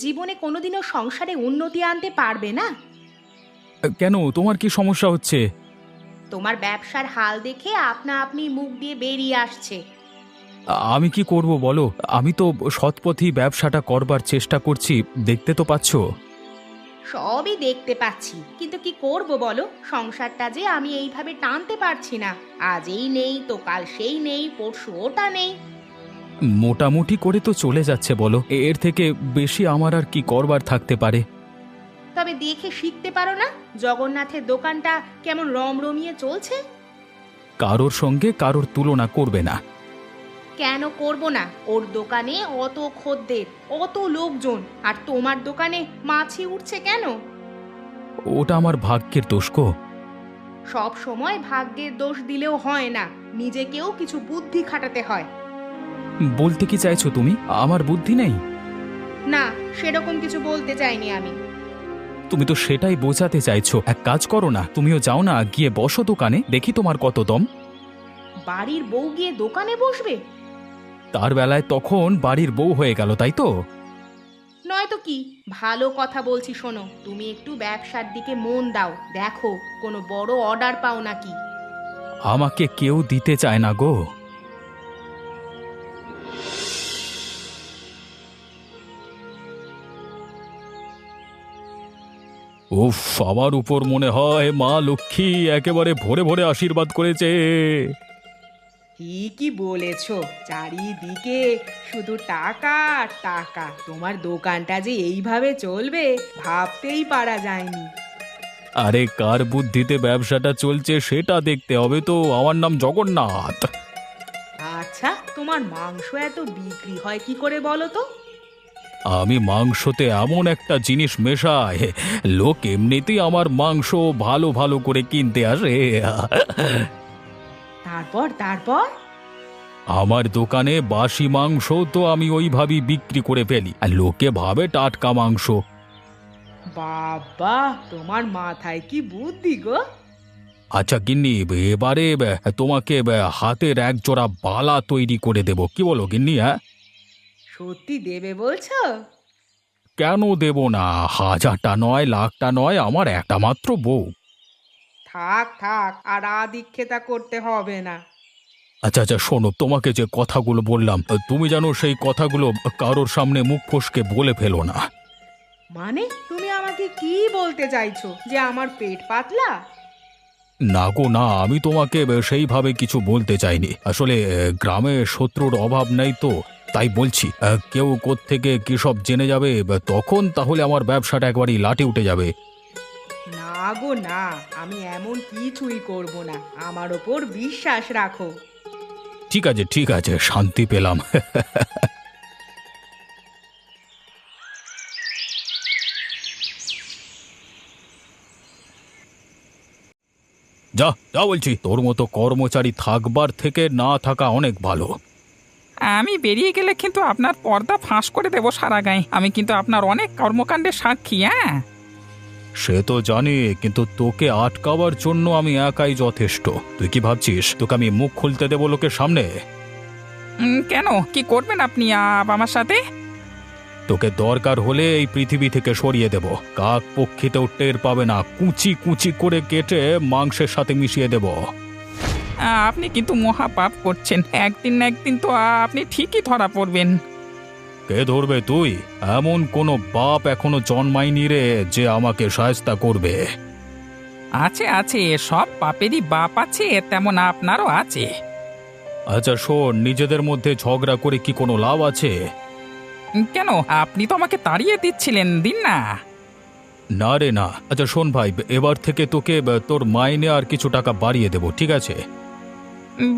জীবনে কোনোদিনও সংসারে উন্নতি আনতে পারবে না। কেন, তোমার কি সমস্যা হচ্ছে? তোমার ব্যবসার হাল দেখে আপনা আপনি মুখ দিয়ে বেরিয়ে আসছে। আমি কি করব বলো? আমি তো সৎপথেই ব্যবসাটা করবার চেষ্টা করছি, দেখতে তো পাচ্ছ। সবই দেখতে পাচ্ছি, কিন্তু কি করব বলো, সংসারটা যে আমি এইভাবে টানতে পারছি না। আজ এই নেই তো কাল সেই নেই, পরশু ওটা নেই। মোটামুটি করে তো চলে যাচ্ছে বলো, এর থেকে বেশি আমার আর কি করবার থাকতে পারে? তবে দেখে শিখতে পারো না জগন্নাথের দোকানটা কেমন রমরমিয়ে চলছে? কারোর সঙ্গে কারোর তুলনা করবে না। কেন করব না? ওর দোকানে অত খদ্দের, অত লোকজন, আর তোমার দোকানে মাছি উঠছে কেন? ওটা আমার ভাগ্যের দোষ গো। সব সময় ভাগ্যের দোষ দিলেও হয় না, নিজেকেও কিছু বুদ্ধি খাটাতে হয়। বলতে কি চাইছো তুমি, আমার বুদ্ধি নেই? না, সেরকম কিছু বলতে চাইনি আমি। তুমি তো সেটাই বোঝাতে চাইছো। এক কাজ করো না, তুমিও যাও না, গিয়ে বসো দোকানে, দেখি তোমার কত দম। বাড়ির বউ গিয়ে দোকানে বসবে? তার বেলায় তখন বাড়ির বউ হয়ে গেল, তাই তো? নয়তো কি? ভালো কথা বলছি শোনো, তুমি একটু ব্যবসার দিকে মন দাও, দেখো কোনো বড় অর্ডার পাও নাকি। আমাকে কেউ দিতে চায় না গো। উফ, আমার উপর মনে হয় মা লক্ষ্মী একেবারে ভরে ভরে আশীর্বাদ করেছে। ঠিকই বলেছ, চারিদিকে শুধু টাকা আর টাকা। তোমার দোকানটা যে এইভাবে চলবে ভাবতেই পারা যায়নি। আরে কার বুদ্ধিতে ব্যবসাটা চলছে সেটা দেখতে হবে তো। আমার নাম জগন্নাথ। আচ্ছা, তোমার মাংস এত বিক্রি হয় কি করে বলো তো? আমি মাংসতে এমন একটা জিনিস মেশাই, লোক এমনিতেই আমার মাংস ভালো ভালো করে কিনতে আসে। তারপর তারপর আমার দোকানে বাসি মাংস তো আমি ওইভাবেই বিক্রি করে ফেলি, আর লোকে ভাবে টাটকা মাংস। বাবা, তোমার মাথায় কি বুদ্ধি গো! আচ্ছা গিন্নি, এবারে তোমাকে হাতের এক জোড়া বালা তৈরি করে দেব, কি বলো গিন্নি? হ্যাঁ, সত্যি দেবে বলছো? কেন দেব না? হাজারটা নয়, লাখটা নয়, আমার একটা মাত্র বউ। থাক থাক, আর আদিক্ষেতা করতে হবে না। আচ্ছা আচ্ছা, শোনো, তোমাকে যে কথাগুলো বললাম, তুমি জানো সেই কথাগুলো কারোর সামনে মুখ ফসকে বলে ফেলো না। মানে তুমি আমাকে কি বলতে চাইছো, যে আমার পেট পাতলা? না গো না, আমি তোমাকে সেইভাবে কিছু বলতে চাইনি। আসলে গ্রামে শত্রুর অভাব নেই তো, তাই বলছি। কেউ কোত্থেকে কি সব জেনে যাবে, তখন তাহলে আমার ব্যবসাটা একবারই লাটে উঠে যাবে। না গো না, আমি এমন কিছুই করব না, আমার ওপর বিশ্বাস রাখো। ঠিক আছে ঠিক আছে, শান্তি পেলাম। যা যা বলছি, তোর মতো কর্মচারী থাকবার থেকে না থাকা অনেক ভালো। আমি বেরিয়ে গেলে কিন্তু আপনার পর্দা ফাঁস করে দেবো সারা গায়ে। আমি কিন্তু আপনার অনেক কর্মকাণ্ডের সাক্ষী। হ্যাঁ, সে তো জানি, কিন্তু তোকে আটকাবার জন্য আমি একাই যথেষ্ট। তুই কি ভাবছিস তোকে আমি মুখ খুলতে দেবো লোকের সামনে? কেন, কি করবেন আপনি আমার সাথে? তোকে দরকার হলে এই পৃথিবী থেকে সরিয়ে দেব, কাক পক্ষীতেও টের পাবে না, কুচি কুচি করে কেটে মাংসের সাথে মিশিয়ে দেব। আপনি কিন্তু মহাপাপ করছেন। একদিন না একদিন তো আপনি ঠিকই ধরা পড়বেন। কে ধরবে তুই? এমন কোনো বাপ এখনো জন্মায়নি রে যে আমাকে সায়স্তা করবে। আছে আছে, সব পাপেরই বাপ আছে, তেমন আপনারও আছে। আচ্ছা শোন, নিজেদের মধ্যে ঝগড়া করে কি কোনো লাভ আছে? কেন, আপনি তো আমাকে তাড়িয়ে দিচ্ছিলেন, দিন না। না রে না। আচ্ছা শোন ভাই, এবার থেকে তোকে তোর মাইনে আর কিছু টাকা বাড়িয়ে দেব, ঠিক আছে?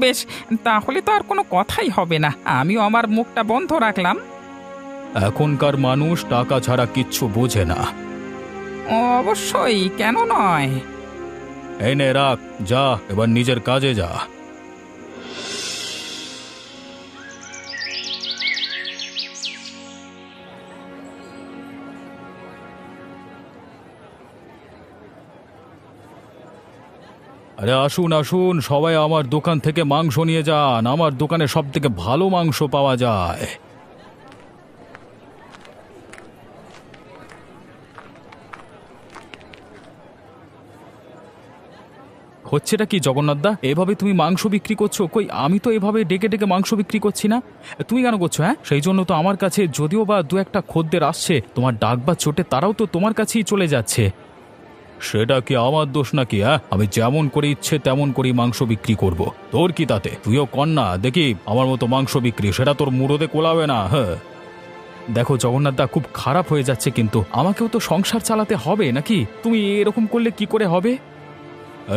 বেশ, তাহলে তো আর কোনো কথাই হবে না, আমিও আমার মুখটা বন্ধ রাখলাম। এখনকার মানুষ টাকা ছাড়া কিচ্ছু বোঝে না। অবশ্যই, কেন নয়। এই নে রাখ, যা এবার নিজের কাজে যা। আরে আসুন আসুন, সবাই আমার দোকান থেকে মাংস নিয়ে যান। আমার দোকানে সব থেকে ভালো মাংস পাওয়া যায়। হচ্ছেটা কি জগন্নাথদা? এভাবে তুমি মাংস বিক্রি করছো? কই আমি তো এভাবে ডেকে ডেকে মাংস বিক্রি করছি না। তুমি কেন করছো? হ্যাঁ, সেই জন্য তো আমার কাছে যদিও বা দু একটা খদ্দের আসছে, তোমার ডাক বা চোটে তারাও তো তোমার কাছেই চলে যাচ্ছে। সেটা কি আমার দোষ নাকি? হ্যাঁ, আমি যেমন করে ইচ্ছে তেমন করেই মাংস বিক্রি করব। তোর কি তাতে? তুইও কর না দেখি আমার মতো মাংস বিক্রি, সেটা তোর মুরদে কোলাবে না। হ্যাঁ, দেখো জগন্নাথদা, খুব খারাপ হয়ে যাচ্ছে কিন্তু আমাকেও তো সংসার চালাতে হবে নাকি? তুমি এরকম করলে কি করে হবে?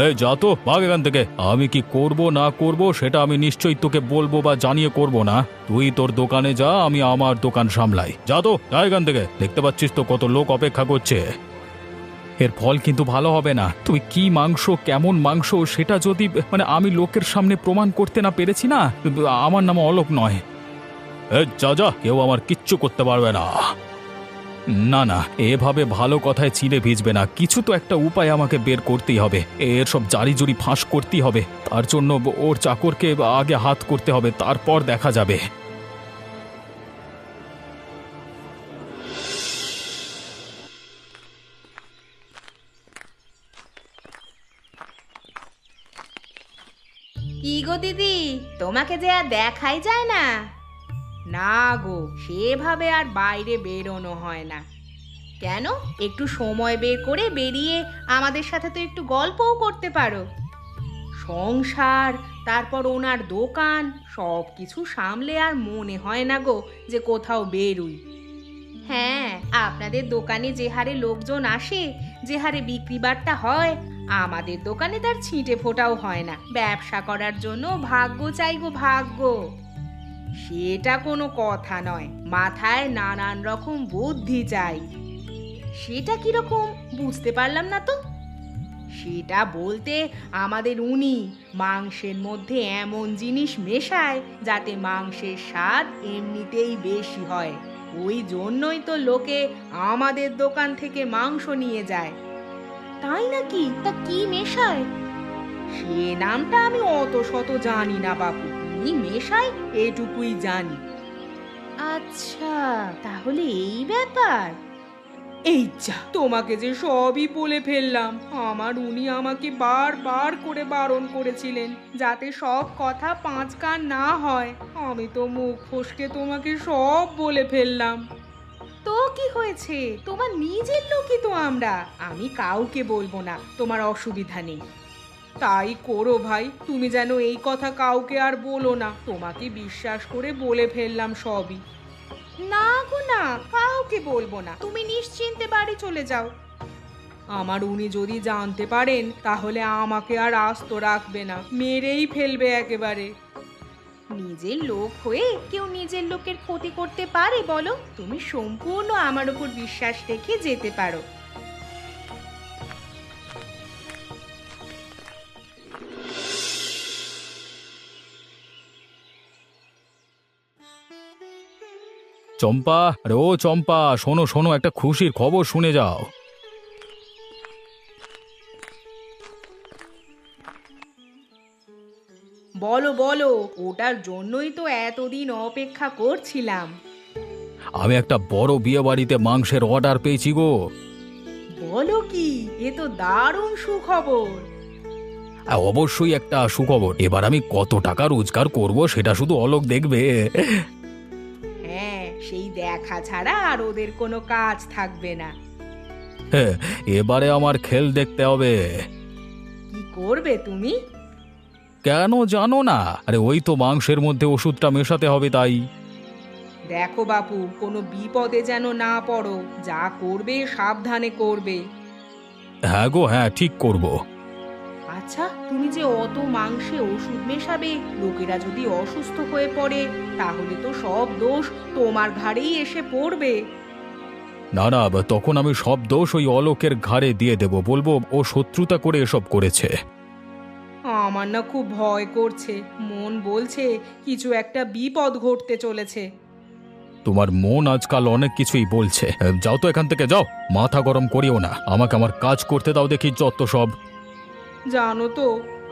এই যা তো, ভাগ এখান থেকে। আমি কি করব না করব সেটা আমি নিশ্চয়ই তোকে বলবো বা জানিয়ে করব না। তুই তোর দোকানে যা, আমি আমার দোকান সামলাই। যা তো, যা এখান থেকে। দেখতে পাচ্ছিস তো কত লোক অপেক্ষা করছে। এর ফল কিন্তু ভালো হবে না। তুমি কি মাংস, কেমন মাংস, সেটা যদি আমি লোকের সামনে প্রমাণ করতে না পেরেছি না, আমার নাম অলোক নয়। যা যা, কেউ আমার কিচ্ছু করতে পারবে না। না না, এভাবে ভালো কথায় চিড়ে ভিজবে না। কিছু তো একটা উপায় আমাকে বের করতেই হবে। এর সব জারি জুরি ফাঁস করতেই হবে। তার জন্য ওর চাকরকে আগে হাত করতে হবে, তারপর দেখা যাবে। কি গো দিদি, তোমাকে যে আর দেখাই যায় না। না গো, সেভাবে আর বাইরে বেরোনো হয় না। কেন, একটু সময় বের করে বেরিয়ে আমাদের সাথে তো একটু গল্পও করতে পারো। সংসার, তারপর ওনার দোকান, সব কিছু সামলে আর মনে হয় না গো যে কোথাও বেরুই। হ্যাঁ, আপনাদের দোকানে যে হারে লোকজন আসে, যে হারে বিক্রি বাট্টা হয়, আমাদের দোকানে তার ছিটে ফোটাও হয় না। ব্যবসা করার জন্য ভাগ্য চাই গো, ভাগ্য। সেটা কোনো কথা নয়, মাথায় নানান রকম বুদ্ধি চাই। সেটা কিরকম বুঝতে পারলাম না তো। সেটা বলতে আমাদের উনি মাংসের মধ্যে এমন জিনিস মেশায় যাতে মাংসের স্বাদ এমনিতেই বেশি হয়। ওই জন্যই তো লোকে আমাদের দোকান থেকে মাংস নিয়ে যায়। তাই নাকি? তা কি মেশায়? সে নামটা আমি অত শত জানি না বাপু, কি মেশায় এটুকুই জানি। আচ্ছা, তাহলে এই ব্যাপার। এই যা, তোমাকে যে সবই বলে ফেললাম। আমার উনি আমাকে বারবার করে বারণ করেছিলেন যাতে সব কথা পাঁচ কান না হয়। আমি তো মুখ ফসকে তোমাকে সব বলে ফেললাম। তো কি হয়েছে, তোমার নিজের লোকই তো আমরা। আমি কাউকে বলবো না, তোমার অসুবিধা নেই। তাই করো ভাই, তুমি যেন এই কথা কাউকে আর বলো না। তোমাকে বিশ্বাস করে বলে ফেললাম সবই। না গো না, কাউকে বলবো না, তুমি নিশ্চিন্তে বাড়ি চলে যাও। আমার উনি যদি জানতে পারেন তাহলে আমাকে আর আস্ত রাখবে না, মেরেই ফেলবে একেবারে। নিজের লোক হয়ে কেউ নিজের লোকের ক্ষতি করতে পারে বলো? তুমি সম্পূর্ণ আমার উপর বিশ্বাস রেখে যেতে পারো। চম্পা, আরে ও চম্পা, শোনো শোনো, একটা খুশির খবর শুনে যাও। বলো বলো, ওটার জন্যই তো এতদিন অপেক্ষা করছিলাম। আমি একটা বড় বিয়ে বাড়িতে মাংসের অর্ডার পেয়েছি গো। বলো কি, এ তো দারুণ সুখবর। অবশ্যই একটা সুখবর। এবার আমি কত টাকা রোজগার করব সেটা শুধু অলোক দেখবে। হ্যাঁ, সেই দেখা ছাড়া আর ওদের কোনো কাজ থাকবে না। হ্যাঁ, এবারে আমার খেল দেখতে হবে। কি করবে তুমি? কেন জানো না? আরে ওই তো মাংসের মধ্যে ওষুধটা মেশাতে হবে তাই। দেখো বাপু, কোনো বিপদে যেন না পড়ো। যা করবে সাবধানে করবে। হ্যাঁ গো, হ্যাঁ ঠিক করব। আচ্ছা, তুমি যে অত মাংসে ওষুধ মেশাবে, লোকেরা যদি অসুস্থ হয়ে পড়ে তাহলে তো সব দোষ তোমার ঘাড়েই এসে পড়বে। না না, তখন আমি সব দোষ ওই অলোকের ঘাড়ে দিয়ে দেব, বলবো ও শত্রুতা করে এসব করেছে। আমার না খুব ভয় করছে, মন বলছে কিছু একটা বিপদ ঘটতে চলেছে। তোমার মন আজকাল অনেক কিছুই বলছে। যাও তো এখান থেকে, যাও। মাথা গরম করিও না, আমাকে আমার কাজ করতে দাও দেখি যত সব। জানো তো,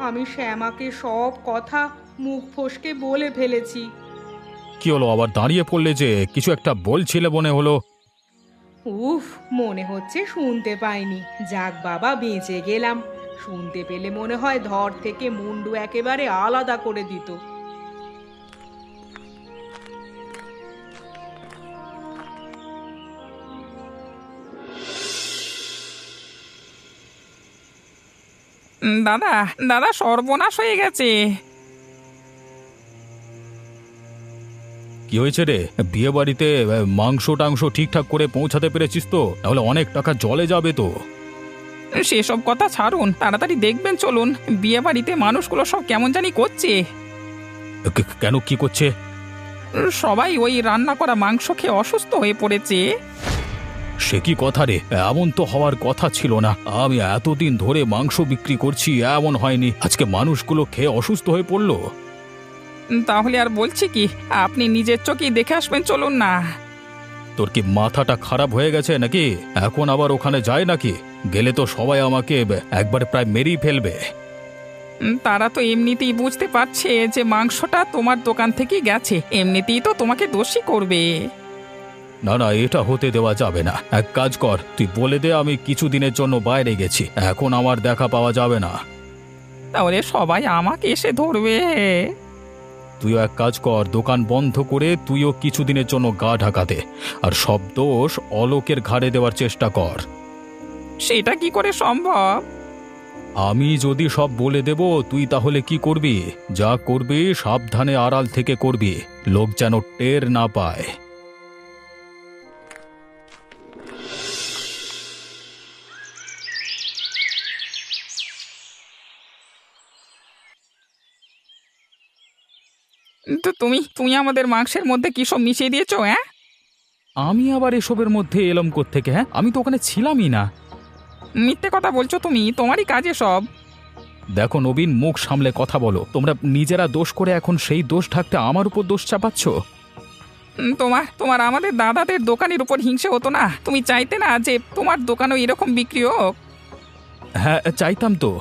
আমি শ্যামাকে সব কথা মুখ ফসকে বলে ফেলেছি। কি হলো, আবার দাঁড়িয়ে পড়লে যে? কিছু একটা বলছিলে মনে হলো। উফ, মনে হচ্ছে শুনতে পাইনি। যাক বাবা, বেঁচে গেলাম। শুনতে পেলে মনে হয় ধর থেকে মুন্ডু একেবারে আলাদা করে দিত। দাদা দাদা সর্বনাশ হয়ে গেছে। কি হয়েছে রে? বিয়ে বাড়িতে মাংস টাংস ঠিকঠাক করে পৌঁছাতে পেরেছিস তো? তাহলে অনেক টাকা জলে যাবে তো। সেসব কথা ছাড়ুন, তাড়াতাড়ি দেখবেন চলুন। বিয়ে বাড়িতে মানুষগুলো সব কেমন জানি করছে। কেন, কি করছে? সবাই ওই রান্না করা মাংস খেয়ে অসুস্থ হয়ে পড়েছে। সে কি কথা রে? এমন তো হওয়ার কথা ছিল না। আমি এতদিন ধরে মাংস বিক্রি করছি, এমন হয়নি। আজকে মানুষগুলো খেয়ে অসুস্থ হয়ে পড়লো। তাহলে আর বলছি কি, আপনি নিজের চোখেই দেখে আসবেন চলুন না। তোর কি মাথাটা খারাপ হয়ে গেছে নাকি? এখন আবার ওখানে যায় নাকি? গেলে তো সবাই আমাকে একবার প্রায় মেরেই ফেলবে। তারা তো এমনিতেই বুঝতে পারছে যে মাংসটা তোমার দোকান থেকেই গেছে, এমনিতেই তো তোমাকে দোষী করবে। না না, এটা হতে দেওয়া যাবে না। এক কাজ কর, তুই বলে দে আমি কিছুদিনের জন্য বাইরে গেছি, এখন আমার দেখা পাওয়া যাবে না। তাহলে সবাই আমাকে এসে ধরবে। তুইও এক কাজ কর, দোকান বন্ধ করে তুইও কিছুদিনের জন্য গা ঢাকা দে, আর সব দোষ অলোকের ঘাড়ে দেওয়ার চেষ্টা কর। সেটা কি করে সম্ভব? আমি যদি সব বলে দেব, তুই তাহলে কি করবি? যা করবি সাবধানে আড়াল থেকে করবি, লোক যেন টের না পায়। তো তুমি তুমি আমাদের মাংসের মধ্যে কি সব মিশিয়ে দিয়েছো? হ্যাঁ, আমি আবার এসবের মধ্যে এলাম কোত্থেকে? হ্যাঁ, আমি তো ওখানে ছিলামই না। মিথ্যে কথা বলছো তুমি, তোমারই কাজে সব। দেখো নবীন, মুখ সামলে কথা বলো। তোমরা নিজেরা দোষ করে এখন সেই দোষ ঢাকতে আমার উপর দোষ চাপাচ্ছ। তোমার তোমার আমাদের দাদাদের দোকানের উপর হিংসে হতো না? তুমি চাইতে না যে তোমার দোকানও এরকম বিক্রি হোক? হ্যাঁ, চাইতাম তো।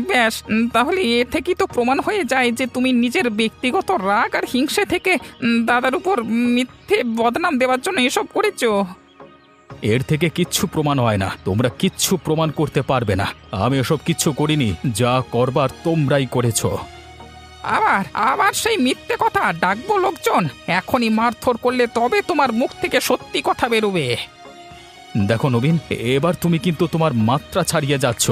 ব্যাস, তাহলে এ থেকেই তো প্রমাণ হয়ে যায় যে তুমি নিজের ব্যক্তিগত রাগ আর হিংসে থেকে দাদার উপর মিথ্যে বদনাম দেওয়ার জন্য এসব করেছো। এর থেকে কিচ্ছু প্রমাণ হয় না, তোমরা কিচ্ছু প্রমাণ করতে পারবে না। আমি এসব কিচ্ছু করিনি, যা করবার তোমরাই করেছো। আবার আবার সেই মিথ্যে কথা? ডাকবো লোকজন, এখনই মারধর করলে তবে তোমার মুখ থেকে সত্যি কথা বেরোবে। দেখো নবীন, এবার তুমি কিন্তু তোমার মাত্রা ছাড়িয়ে যাচ্ছ।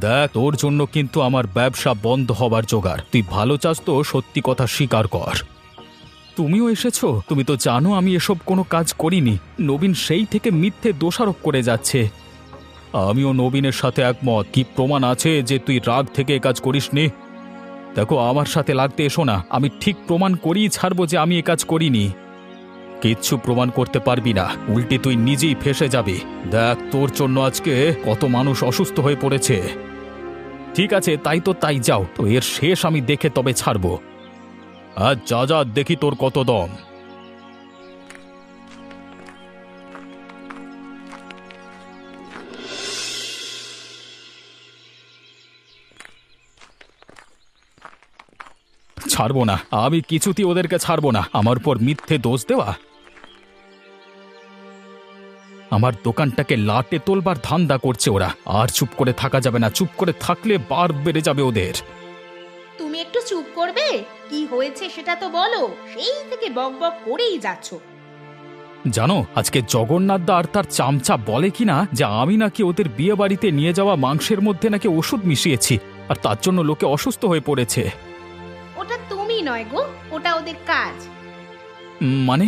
দেখ, তোর জন্য কিন্তু আমার ব্যবসা বন্ধ হবার জোগাড়। তুই ভালো চাস তো সত্যি কথা স্বীকার কর। তুমিও এসেছো, তুমি তো জানো আমি এসব কোনো কাজ করিনি। নবীন সেই থেকে মিথ্যে দোষারোপ করে যাচ্ছে। আমিও নবীনের সাথে একমত। কি প্রমাণ আছে যে তুই রাগ থেকে এ কাজ করিসনি? দেখো, আমার সাথে লাগতে এসো না, আমি ঠিক প্রমাণ করেই ছাড়বো যে আমি এ কাজ করিনি। কিচ্ছু প্রমাণ করতে পারবি না, উল্টে তুই নিজেই ফেঁসে যাবি। দেখ, তোর জন্য আজকে কত মানুষ অসুস্থ হয়ে পড়েছে। ঠিক আছে, তাই তো তাই, যাও তো, এর শেষ আমি দেখে তবে ছাড়বো। আজ যা যা, দেখি তোর কত দম। ছাড়বো না, আমি কিছুতেই ওদেরকে ছাড়বো না। আমার উপর মিথ্যে দোষ দেওয়া, আমার দোকানটাকে লাটে তোলবার ধান্দা করছে ওরা। আর চুপ করে থাকা যাবে না, চুপ করে থাকলে বার বেড়ে যাবে ওদের। তুমি একটু চুপ করবে? কি হয়েছে সেটা তো বলো, সেই থেকে বকবক করেই যাচ্ছ। জানো, আজকে জগন্নাথদা আর তার চামচা বলে কিনা যে আমি নাকি ওদের বিয়ে বাড়িতে নিয়ে যাওয়া মাংসের মধ্যে নাকি ওষুধ মিশিয়েছি, আর তার জন্য লোকে অসুস্থ হয়ে পড়েছে। ওটা তুমি নয় গো, ওটা ওদের কাজ। মানে?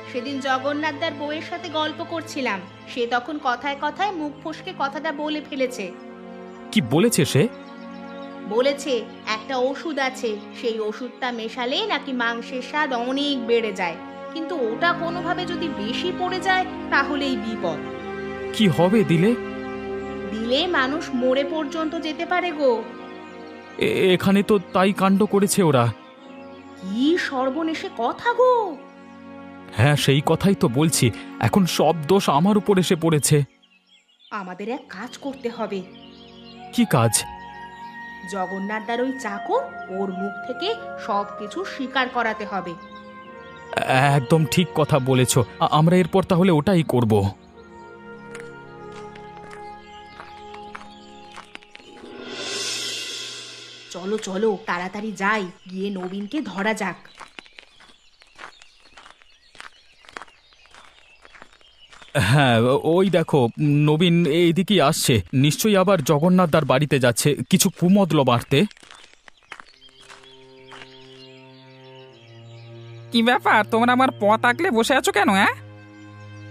সেদিন জগন্নাথদার বউয়ের সাথে গল্প করছিলাম, সে তখন কথায় কথায় মুখ ফসকে কথাটা বলে ফেলেছে। কি বলেছে সে? বলেছে একটা ওষুধ আছে, সেই ওষুধটা মেশালে নাকি মাংসের স্বাদ অনেক বেড়ে যায়, কিন্তু ওটা কোনোভাবে যদি বেশি পড়ে যায় তাহলেই বিপদ। কি হবে দিলে? দিলে মানুষ মরে পর্যন্ত যেতে পারে গো। এখানে তো তাই কাণ্ড করেছে ওরা। কি সর্বনেশে কথা গো! হ্যাঁ, সেই কথাই তো বলছি, এখন সব দোষ আমার উপর এসে পড়েছে। আমাদের এক কাজ করতে হবে। কি কাজ? জগন্নাথদার ওই চাকর, ওর মুখ থেকে সবকিছু স্বীকার করাতে হবে। একদম ঠিক কথা বলেছ। আমরা এরপর তাহলে ওটাই করব। চলো চলো তাড়াতাড়ি যাই, গিয়ে নবীনকে ধরা যাক। হ্যাঁ, ওই দেখো নবীন এইদিকেই আসছে, নিশ্চয়ই আবার জগন্নাথদার বাড়িতে যাচ্ছে কিছু কুমতলব বাড়তে। কি ব্যাপার, তোমরা আমার পথ আগলে বসে আছো কেন? হ্যাঁ,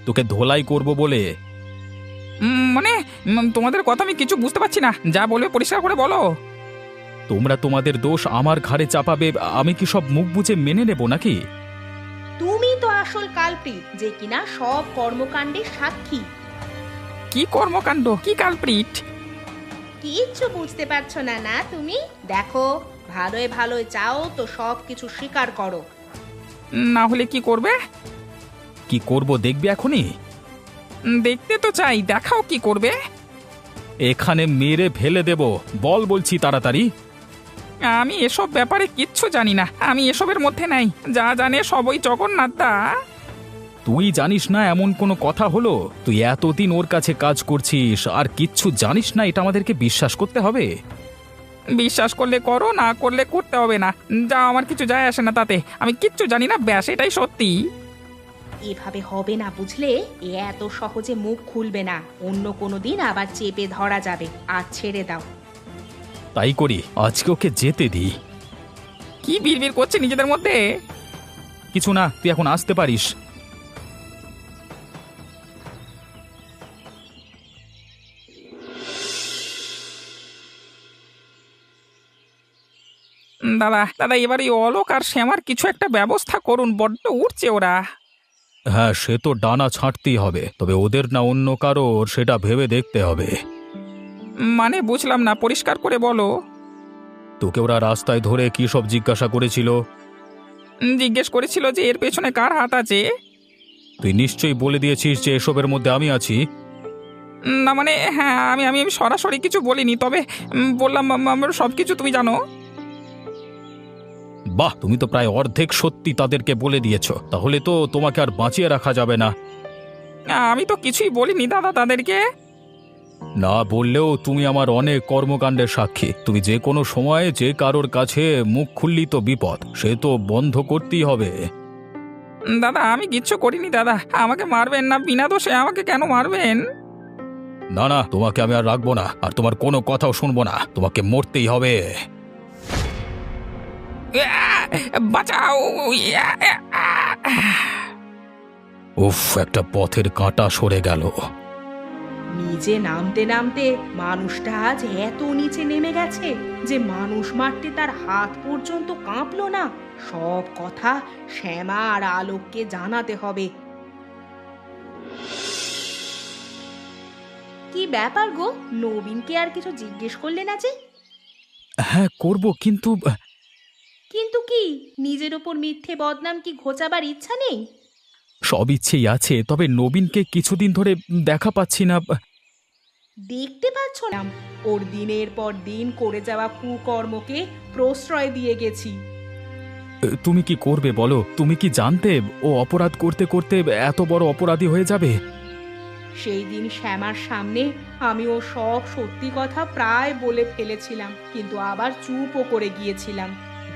তোকে ধোলাই করব বলে। মানে তোমাদের কথা আমি কিছু বুঝতে পারছি না, যা বলবে পরিষ্কার করে বলো। তোমরা তোমাদের দোষ আমার ঘাড়ে চাপাবে, আমি কি সব মুখ বুজে মেনে নেব নাকি? তুমি তো আসল কালপ্রিট, যে কিনা সব কর্মকাণ্ডের সাক্ষী। কি কর্মকাণ্ড, কি কালপ্রিট? কিচ্ছু বুঝতে পারছো না না তুমি? দেখো, ভালোই ভালোই চাও তো সব কিছু স্বীকার করো। না হলে কি করবে? কি করব দেখবি এখনই? দেখতে তো চাই, দেখাও কি করবে। এখানে মেরে ফেলে দেব, বল বলছি তাড়াতাড়ি। আমি এসব ব্যাপারে কিচ্ছু জানি না, আমি এসবের মধ্যে নাই, যা জানে সবই জগন্নাথ দা। তুই জানিস না এমন কোনো কথা হলো? তুই এতদিন ওর কাছে কাজ করছিস আর কিচ্ছু জানিস না, এটা আমাদেরকে বিশ্বাস করতে হবে? বিশ্বাস করলে করো, না করলে করতে হবে না, যা আমার কিছু যায় আসে না তাতে। আমি কিচ্ছু জানি না, ব্যাস এটাই সত্যি। এভাবে হবে না বুঝলে, এ এত সহজে মুখ খুলবে না, অন্য কোনো দিন আবার চেপে ধরা যাবে। আর ছেড়ে দাও। তাই করি, আজকে ওকে যেতে দিই। কি বিড়বিড় করছে নিজেদের মধ্যে? কিছু না, তুই এখন আসতে পারিস। দাদা দাদা, এবার এই অলোক আর শ্যামার কিছু একটা ব্যবস্থা করুন, বড্ড উঠছে ওরা। হ্যাঁ, সে তো ডানা ছাঁটতেই হবে, তবে ওদের না অন্য কারোর সেটা ভেবে দেখতে হবে। মানে বুঝলাম না, পরিষ্কার করে বলো। তোকে ওরা রাস্তায় ধরে কি সব জিজ্ঞাসা করেছিল? জিজ্ঞেস করেছিল যে এর পেছনে কার হাত আছে। তুই নিশ্চয়ই বলে দিয়েছিস যে এসবের মধ্যে আমি আছি। না মানে হ্যাঁ, আমি আমি আমি সরাসরি কিছু বলিনি, তবে বললাম আমার সব কিছু তুমি জানো। বাহ, তুমি তো প্রায় অর্ধেক সত্যি তাদেরকে বলে দিয়েছ, তাহলে তো তোমাকে আর বাঁচিয়ে রাখা যাবে না। আমি তো কিছুই বলিনি দাদা তাদেরকে। না বললেও তুমি আমার অনেক কর্মকাণ্ডের সাক্ষী। তুমি যে কোনো সময়ে যে কারোর কাছে মুখ খুললি তো বিপদ, সে তো বন্ধ করতেই হবে। দাদা আমি কিচ্ছু করিনি দাদা, আমাকে মারবেন না, বিনা দোষে আমাকে কেন মারবেন? না না, তোমাকে আমি আর রাখবো না, আর তোমার কোনো কথাও শুনবো না, তোমাকে মরতেই হবে। বাঁচাও! উফ, একটা পথের কাঁটা সরে গেল। নিজে নামতে নামতে মানুষটা আজ এত নিচে নেমে গেছে যে মানুষ মারতে তার হাত পর্যন্ত কাঁপলো না। সব কথা শ্যামা আর আলোককে জানাতে হবে। কি ব্যাপার গো, নবীনকে আর কিছু জিজ্ঞেস করলে না যে? হ্যাঁ করব, কিন্তু কিন্তু কি, নিজের ওপর মিথ্যে বদনাম কি ঘোচাবার ইচ্ছা নেই? সব ইচ্ছেই আছে, তবে নবীনকে কিছুদিন ধরে দেখা পাচ্ছি না। দেখতে পাচ্ছ না, ওর দিনের পর দিন করে যাওয়া কুকর্মকে প্রশ্রয় দিয়ে গেছি। তুমি কি করবে বলো? তুমি কি জানতে ও অপরাধ করতে করতে এত বড় অপরাধী হয়ে যাবে? সেই দিন শ্যামার সামনে আমি ও সব সত্যি কথা প্রায় বলে ফেলেছিলাম, কিন্তু আবার চুপও করে গিয়েছিলাম।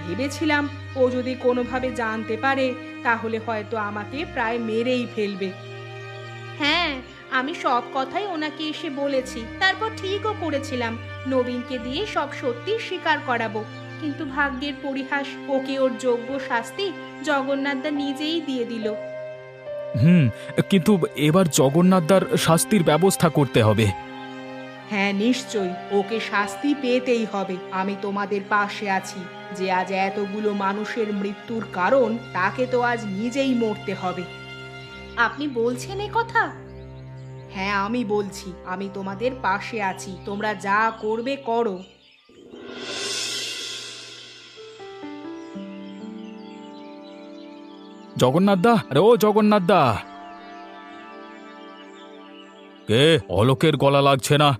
ভেবেছিলাম ও যদি কোনোভাবে জানতে পারে তাহলে হয়তো আমাকে প্রায় মেরেই ফেলবে। হ্যাঁ, আমি সব কথাই ওনাকে এসে বলেছি, তারপর ঠিকও করেছিলাম নবীনকে দিয়ে সব সত্যি স্বীকার করাবো। কিন্তু ভাগ্যের পরিহাস, ওকে ওর যোগ্য শাস্তি জগন্নাথদা নিজেই দিয়ে দিল। কিন্তু এবার জগন্নাথদার শাস্তির ব্যবস্থা করতে হবে। হ্যাঁ নিশ্চয়ই, ওকে শাস্তি পেতেই হবে। আমি তোমাদের পাশে আছি। যে আজ এতগুলো মানুষের মৃত্যুর কারণ, তাকে তো আজ নিজেই মরতে হবে। আপনি বলছেন এ কথা? হ্যাঁ আমি বলছি, আমি তোমাদের পাশে আছি, তোমরা যা করবে করো। জগন্নাথদা, আরে ও জগন্নাথদা! কে? অলোকের গলা লাগছে না।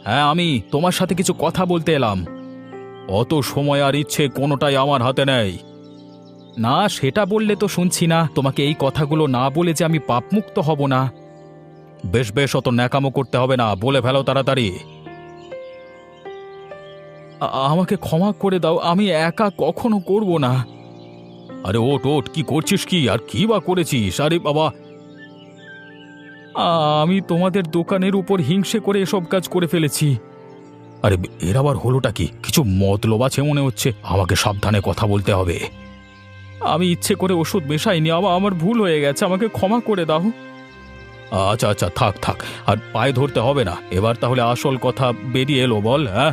হ্যাঁ, আমি তোমার সাথে কিছু কথা বলতে এলাম। অত সময় আর ইচ্ছে কোনোটাই আমার হাতে নেই। না, সেটা বললে তো শুনছি না। তোমাকে এই কথাগুলো না বলে যে আমি পাপমুক্ত হব না। বেশ বেশ, অত ন্যাকামো করতে হবে না, বলে ফেলো তাড়াতাড়ি। আমাকে ক্ষমা করে দাও, আমি একা কখনো করব না। আরে ওঠ ওঠ, কি করছিস কি, আর কি বা করেছিস? আরে বাবা, আমি তোমাদের দোকানের উপর হিংসে করে এসব কাজ করে ফেলেছি। আরে এর আবার হলোটা কি? কিছু মতলব আছে মনে হচ্ছে। আমাকে সাবধানে কথা বলতে হবে। আমি ইচ্ছে করে ওষুধ মেশাইনি, আমার ভুল হয়ে গেছে, আমাকে ক্ষমা করে দাও। আচ্ছা আচ্ছা, থাক থাক, আর পায়ে ধরতে হবে না। এবার তাহলে আসল কথা বেরিয়ে এলো, বল। হ্যাঁ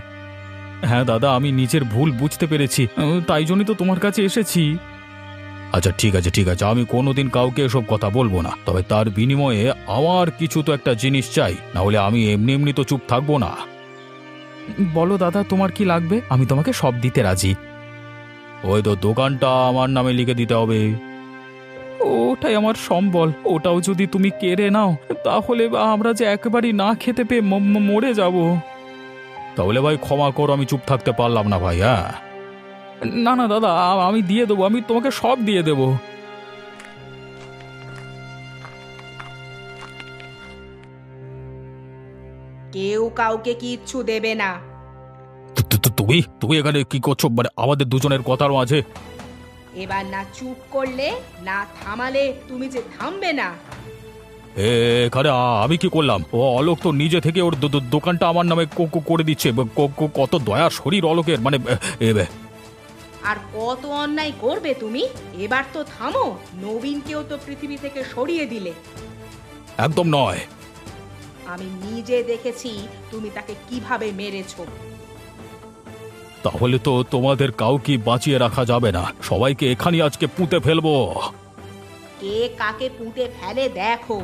হ্যাঁ দাদা, আমি নিজের ভুল বুঝতে পেরেছি, তাই জন্যই তো তোমার কাছে এসেছি। আচ্ছা ঠিক আছে ঠিক আছে, আমি কোনোদিন কাউকে এসব কথা বলবো না। তবে তার বিনিময়ে আমার কিছু তো একটা জিনিস চাই, না হলে আমি এমনি এমনি তো চুপ থাকবো না। বলো দাদা, তোমার কি লাগবে? আমি তোমাকে সব দিতে রাজি। ওই তো দোকানটা আমার নামে লিখে দিতে হবে। ওটাই আমার সম্বল, ওটাও যদি তুমি কেড়ে নাও তাহলে আমরা যে একেবারেই না খেতে পেয়ে মরে যাব। তাহলে ভাই ক্ষমা করো, আমি চুপ থাকতে পারলাম না ভাই। হ্যাঁ, না না দাদা, আমি দিয়ে দেবো, আমি তোমাকে সব দিয়ে দেবো। কেউ কাউকে কিচ্ছু দেবে না। তুমি তুমি এখানে কি করছো, মানে আমাদের দুজনের কথার মাঝে? এবার না চুপ করলে, না থামালে তুমি যে থামবে না। এখানে আমি কি করলাম? ও অলোক তো নিজে থেকে ওর দোকানটা আমার নামে করে দিচ্ছে। কত দয়া শরীর অলোকের, মানে আর কত অন্যায় করবে তুমি? এবার তো থামো। নবীনকেও তো পৃথিবী থেকে সরিয়ে দিলে। একদম নয়। আমি নিজে দেখেছি তুমি তাকে কিভাবে মেরেছো। তাহলে তো তোমাদের কাউকে বাঁচিয়ে রাখা যাবে না, সবাইকে এখানে আজকে পুঁতে ফেলবো। কে কাকে পুঁতে ফেলে দেখো।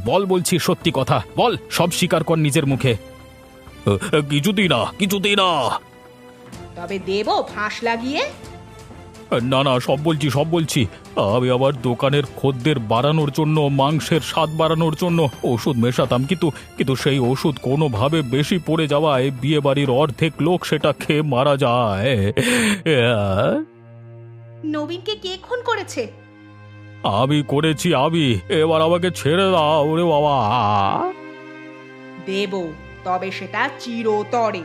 বল, বলছি সত্যি কথা বল, সব স্বীকার কর নিজের মুখে। কিছুতেই না, কিছুতেই না। তবে দেবো ফাঁস লাগিয়ে। না না, সব বলছি সব বলছি। আমি আবার দোকানের খদ্দের বাড়ানোর জন্য, মাংসের স্বাদ বাড়ানোর জন্য ওষুধ মেশাতাম, কিন্তু সেই ওষুধ কোনোভাবে বেশি পড়ে যাওয়ায় বিয়ে বাড়ির অর্ধেক লোক সেটা খেয়ে মারা যায়। নবীনকে কে খুন করেছে? আমি করেছি আমি। এবার আমাকে ছেড়ে দাও, ওরে বাবা। দেবো, তবে সেটা চিরতরে।